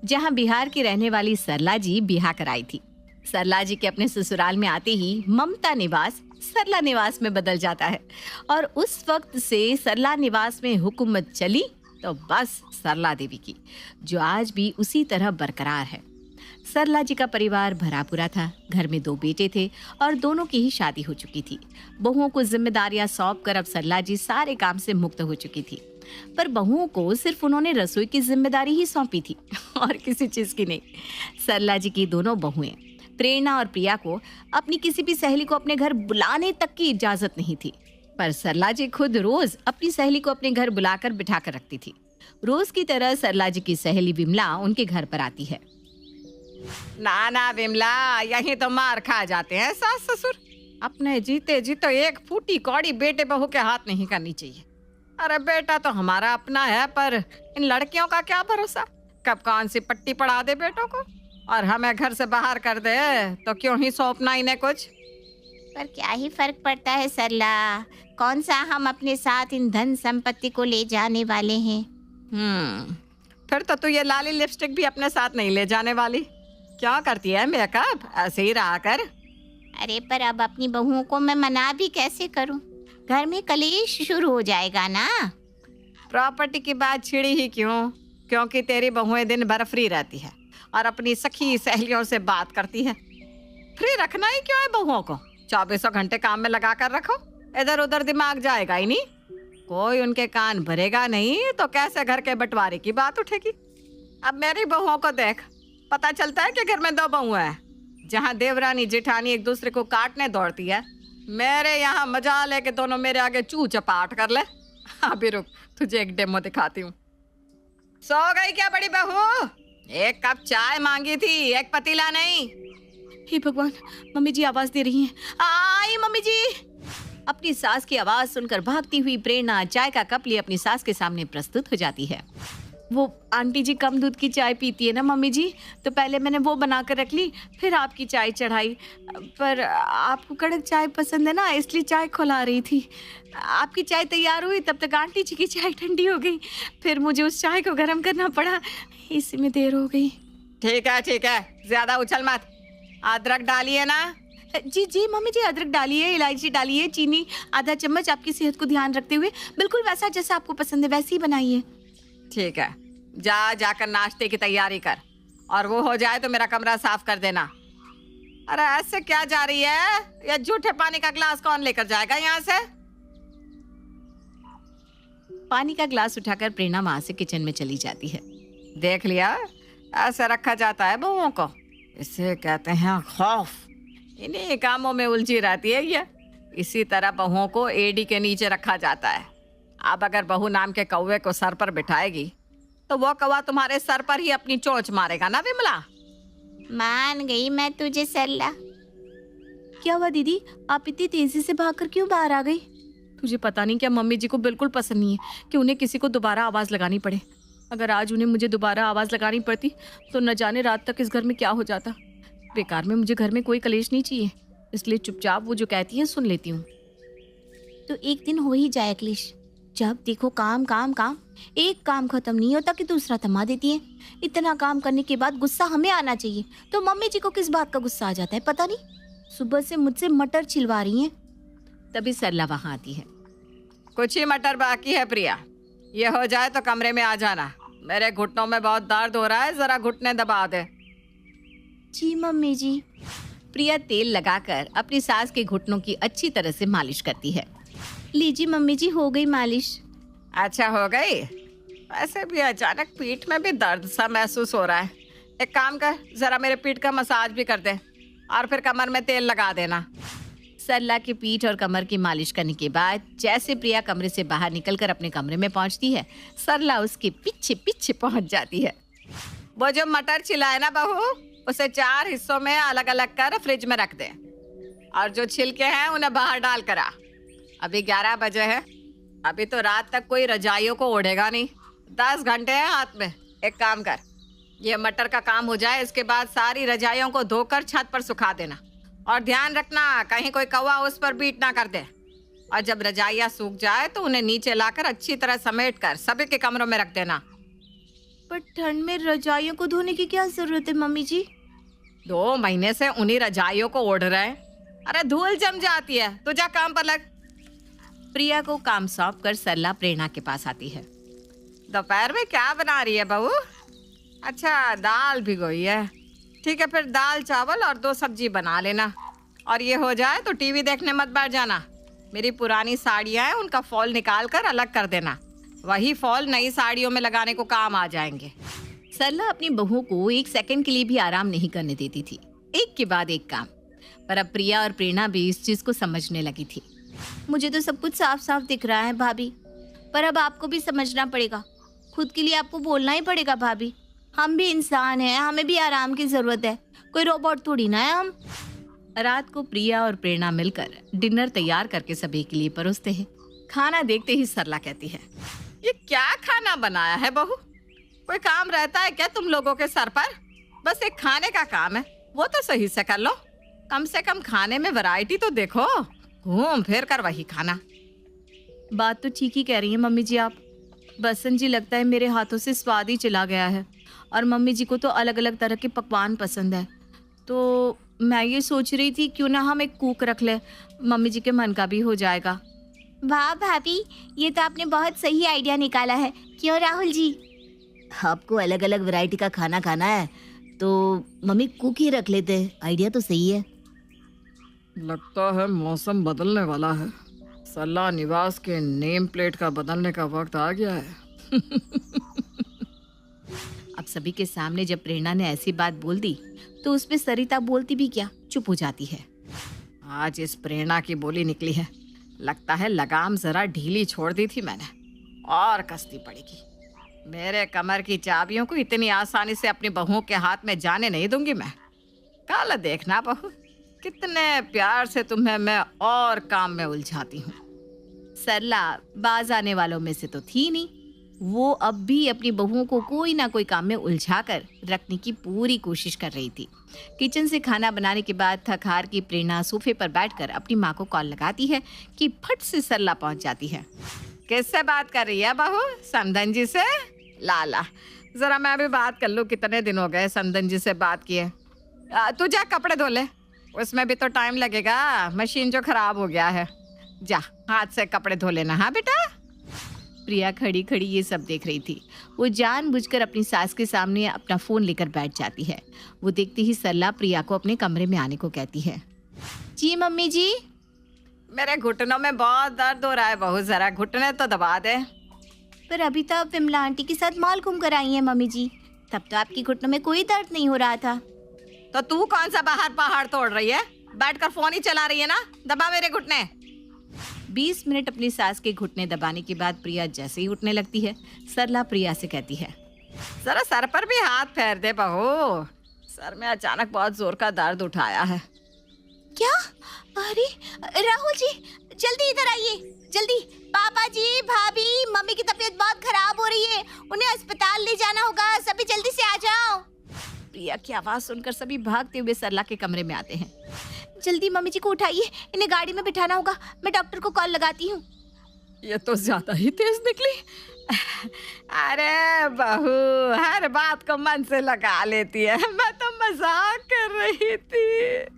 जहां बिहार की रहने वाली सरला जी ब्याह कराई थी। सरला जी के अपने ससुराल में आते ही ममता निवास सरला निवास में बदल जाता है और उस वक्त से सरला निवास में हुकूमत चली तो बस सरला देवी की, जो आज भी उसी तरह बरकरार है। सरला जी का परिवार भरा पूरा था। घर में 2 बेटे थे और दोनों की ही शादी हो चुकी थी। बहुओं को जिम्मेदारियां सौंप कर अब सरला जी सारे काम से मुक्त हो चुकी थी। पर बहुओं को सिर्फ उन्होंने रसोई की जिम्मेदारी ही सौंपी थी और किसी चीज की नहीं। सरला जी की दोनों बहुएं प्रेरणा और प्रिया को अपनी किसी भी सहेली को अपने घर बुलाने तक की इजाजत नहीं थी, पर सरला जी खुद रोज अपनी सहेली को अपने घर बुलाकर बिठा कर रखती थी। रोज की तरह सरला जी की सहेली विमला उनके घर पर आती है। ना ना विमला, यही तो मार खा जाते हैं सास ससुर। अपने जीते जी तो एक फूटी कौड़ी बेटे बहू के हाथ नहीं करनी चाहिए। अरे बेटा तो हमारा अपना है, पर इन लड़कियों का क्या भरोसा, कब कौन सी पट्टी पड़ा दे बेटों को और हमें घर से बाहर कर दे, तो क्यों ही सौंपना इन्हें कुछ। पर क्या ही फर्क पड़ता है सरला, कौन सा हम अपने साथ इन धन संपत्ति को ले जाने वाले हैं। फिर तो तू ये लाली लिपस्टिक भी अपने साथ नहीं ले जाने वाली। क्या करती है मेकअप, ऐसे ही रहा कर। अरे पर अब अपनी बहुओं को मैं मना भी कैसे करूं, घर में कलेश शुरू हो जाएगा ना। प्रॉपर्टी की बात छिड़ी ही क्यों, क्योंकि तेरी बहुएं दिन भर फ्री रहती है और अपनी सखी सहेलियों से बात करती है। फ्री रखना ही क्यों है बहुओं को, 24 घंटे काम में लगा कर रखो, इधर उधर दिमाग जाएगा ही नहीं। कोई उनके कान भरेगा नहीं तो कैसे घर के बंटवारे की बात उठेगी। अब मेरी बहुओं को देख, पता चलता है कि घर में 2 बहुएं हैं। जहाँ देवरानी जेठानी एक दूसरे को काटने दौड़ती है, मेरे यहाँ मजा लेके दोनों मेरे आगे चू चपाट कर ले। अभी रुक, तुझे एक डेमो दिखाती हूँ। सो गई क्या बड़ी बहू? एक कप चाय मांगी थी, एक पतीला नहीं। हे भगवान, मम्मी जी आवाज दे रही हैं। आई मम्मी जी। अपनी सास की आवाज सुनकर भागती हुई प्रेरणा चाय का कप लिए अपनी सास के सामने प्रस्तुत हो जाती है। वो आंटी जी कम दूध की चाय पीती है ना मम्मी जी, तो पहले मैंने वो बना कर रख ली, फिर आपकी चाय चढ़ाई। पर आपको कड़क चाय पसंद है ना, इसलिए चाय खौला रही थी। आपकी चाय तैयार हुई तब तक आंटी जी की चाय ठंडी हो गई, फिर मुझे उस चाय को गर्म करना पड़ा, इसी में देर हो गई। ठीक है, ज्यादा उछल मत। अदरक डालिए ना। जी जी मम्मी जी, अदरक डालिए, इलायची डालिए, चीनी आधा चम्मच, आपकी सेहत को ध्यान रखते हुए बिल्कुल वैसा जैसा आपको पसंद है वैसे ही बनाइए। ठीक है, जाकर नाश्ते की तैयारी कर, और वो हो जाए तो मेरा कमरा साफ कर देना। अरे ऐसे क्या जा रही है, ये जूठे पानी का ग्लास कौन लेकर जाएगा यहाँ से? पानी का ग्लास उठाकर प्रेरणा वहां से किचन में चली जाती है। देख लिया, ऐसे रखा जाता है बहुओं को, इसे कहते हैं खौफ। इन्हीं कामों में उलझी रहती है ये। इसी तरह बहुओं को एड़ी के नीचे रखा जाता है। अब अगर बहू नाम के कौवे को सर पर बिठाएगी तो वो कौवा तुम्हारे सर पर ही अपनी चोंच मारेगा ना विमला। मान गई मैं तुझे सरला। क्या हुआ दीदी, आप इतनी तेजी से भागकर क्यों बाहर आ गई? तुझे पता नहीं क्या मम्मी जी को बिल्कुल पसंद नहीं है कि उन्हें किसी को दोबारा आवाज लगानी पड़े। अगर आज उन्हें मुझे दोबारा आवाज लगानी पड़ती तो न जाने रात तक इस घर में क्या हो जाता। बेकार में मुझे घर में कोई कलेश नहीं चाहिए, इसलिए चुपचाप वो जो कहती है सुन लेती हूँ। तो एक दिन हो ही जाए क्लेश, जब देखो काम काम काम, एक काम खत्म नहीं होता कि दूसरा थमा देती है। इतना काम करने के बाद गुस्सा हमें आना चाहिए, तो मम्मी जी को किस बात का गुस्सा आ जाता है पता नहीं। सुबह से मुझसे मटर छिलवा रही हैं। तभी सरला वहां आती है। कुछ ही मटर बाकी है प्रिया, ये हो जाए तो कमरे में आ जाना। मेरे घुटनों में बहुत दर्द हो रहा है, जरा घुटने दबा दे। जी मम्मी जी। प्रिया तेल लगाकर अपनी सास के घुटनों की अच्छी तरह से मालिश करती है। लीजिए मम्मी जी, हो गई मालिश। अच्छा हो गई। वैसे भी अचानक पीठ में भी दर्द सा महसूस हो रहा है। एक काम कर, जरा मेरे पीठ का मसाज भी कर दे और फिर कमर में तेल लगा देना। सरला की पीठ और कमर की मालिश करने के बाद जैसे प्रिया कमरे से बाहर निकलकर अपने कमरे में पहुंचती है, सरला उसके पीछे पीछे पहुंच जाती है। वो जो मटर छिलाए ना बहू, उसे 4 हिस्सों में अलग अलग कर फ्रिज में रख दे, और जो छिलके हैं उन्हें बाहर डाल कर आ। अभी 11 बजे है, अभी तो रात तक कोई रजाइयों को ओढ़ेगा नहीं। 10 घंटे हैं हाथ में। एक काम कर, ये मटर का काम हो जाए, इसके बाद सारी रजाइयों को धोकर छत पर सुखा देना, और ध्यान रखना कहीं कोई कौवा उस पर बीट ना कर दे। और जब रजाइयाँ सूख जाए तो उन्हें नीचे लाकर अच्छी तरह समेट कर सभी के कमरों में रख देना। पर ठंड में रजाइयों को धोने की क्या जरूरत है मम्मी जी? 2 महीने से उन्हीं रजाइयों को ओढ़ रहे हैं। अरे धूल जम जाती है, तो जा काम पर लग। प्रिया को काम सौंप कर सरला प्रेरणा के पास आती है। दोपहर में क्या बना रही है बहू? अच्छा, दाल भिगोई है। ठीक है, फिर दाल चावल और 2 सब्जी बना लेना। और ये हो जाए तो टीवी देखने मत बैठ जाना। मेरी पुरानी साड़ियाँ हैं, उनका फॉल निकाल कर अलग कर देना। वही फॉल नई साड़ियों में लगाने को काम आ जाएंगे। सरला अपनी बहू को 1 सेकंड के लिए भी आराम नहीं करने देती थी, एक के बाद एक काम। पर अब प्रिया और प्रेरणा भी इस चीज को समझने लगी थी। मुझे तो सब कुछ साफ साफ दिख रहा है भाभी, पर अब आपको भी समझना पड़ेगा। खुद के लिए आपको बोलना ही पड़ेगा भाभी। हम भी इंसान हैं, हमें भी आराम की जरूरत है, कोई रोबोट थोड़ी ना है हम। रात को प्रिया और प्रेरणा मिलकर डिनर तैयार करके सभी के लिए परोसते हैं। खाना देखते ही सरला कहती है, ये क्या खाना बनाया है बहू? कोई काम रहता है क्या तुम लोगों के सर पर? बस एक खाने का काम है, वो तो सही से कर लो। कम से कम खाने में वैरायटी तो देखो, घूम फिर कर वही खाना। बात तो ठीक ही कह रही हैं मम्मी जी आप। बसंत जी, लगता है मेरे हाथों से स्वाद ही चला गया है, और मम्मी जी को तो अलग अलग तरह के पकवान पसंद है। तो मैं ये सोच रही थी क्यों ना हम एक कुक रख ले, मम्मी जी के मन का भी हो जाएगा। वाह भाभी, ये तो आपने बहुत सही आइडिया निकाला है। क्यों राहुल जी? आपको अलग अलग वैरायटी का खाना खाना है तो मम्मी कुक ही रख लेते। आइडिया तो सही है। लगता है मौसम बदलने वाला है। सरला निवास के नेम प्लेट का बदलने का वक्त आ गया है। अब सभी के सामने जब प्रेरणा ने ऐसी बात बोल दी तो उस पे सरिता बोलती भी क्या, चुप हो जाती है। आज इस प्रेरणा की बोली निकली है। लगता है लगाम जरा ढीली छोड़ दी थी मैंने, और कसती पड़ेगी। मेरे कमर की चाबियों को इतनी आसानी से अपनी बहू के हाथ में जाने नहीं दूंगी मैं। कल देखना बहू, कितने प्यार से तुम्हें मैं और काम में उलझाती हूँ। सरला बाज आने वालों में से तो थी नहीं। वो अब भी अपनी बहुओं को कोई ना कोई काम में उलझा कर रखने की पूरी कोशिश कर रही थी। किचन से खाना बनाने के बाद थक हार की प्रेरणा सोफे पर बैठकर अपनी माँ को कॉल लगाती है कि फट से सरला पहुंच जाती है। किससे बात कर रही है बहू? समधन जी से? लाला, जरा मैं भी बात कर लूँ। कितने दिन हो गए समधन जी से बात किए। तू जा कपड़े धो ले, उसमें भी तो टाइम लगेगा। मशीन जो खराब हो गया है। जा हाथ से कपड़े धो लेना। हाँ बेटा। प्रिया खड़ी खड़ी ये सब देख रही थी। वो जानबूझकर अपनी सास के सामने अपना फोन लेकर बैठ जाती है। वो देखती ही सरला प्रिया को अपने कमरे में आने को कहती है। जी मम्मी जी। मेरे घुटनों में बहुत दर्द हो रहा है बहू, जरा घुटने तो दबा दे। पर अभी तो आप विमला आंटी के साथ मॉल घूम कर आई हैं मम्मी जी, तब तो आपकी घुटनों में कोई दर्द नहीं हो रहा था। तो तू कौन सा बाहर पहाड़ तोड़ रही है? बैठकर फोन ही चला रही है ना। दबा मेरे घुटने। 20 मिनट अपनी सास के घुटने दबाने के बाद प्रिया जैसे ही उठने लगती है, सरला प्रिया से कहती है, जरा सर पर भी हाथ फेर दे बहू। सर में अचानक बहुत जोर का दर्द उठाया है। क्या? अरे राहुल जी, जल्दी इधर आइए, जल्दी। पापा जी, भाभी, मम्मी की तबीयत बहुत खराब हो रही है, उन्हें अस्पताल ले जाना होगा। सभी जल्दी से आ जाओ। प्रिया की आवाज सुनकर सभी भागते हुए सरला के कमरे में आते हैं। जल्दी मम्मी जी को उठाइए, इन्हें गाड़ी में बिठाना होगा। मैं डॉक्टर को कॉल लगाती हूँ। ये तो ज्यादा ही तेज निकली। अरे बहू, हर बात को मन से लगा लेती है। मैं तो मजाक कर रही थी।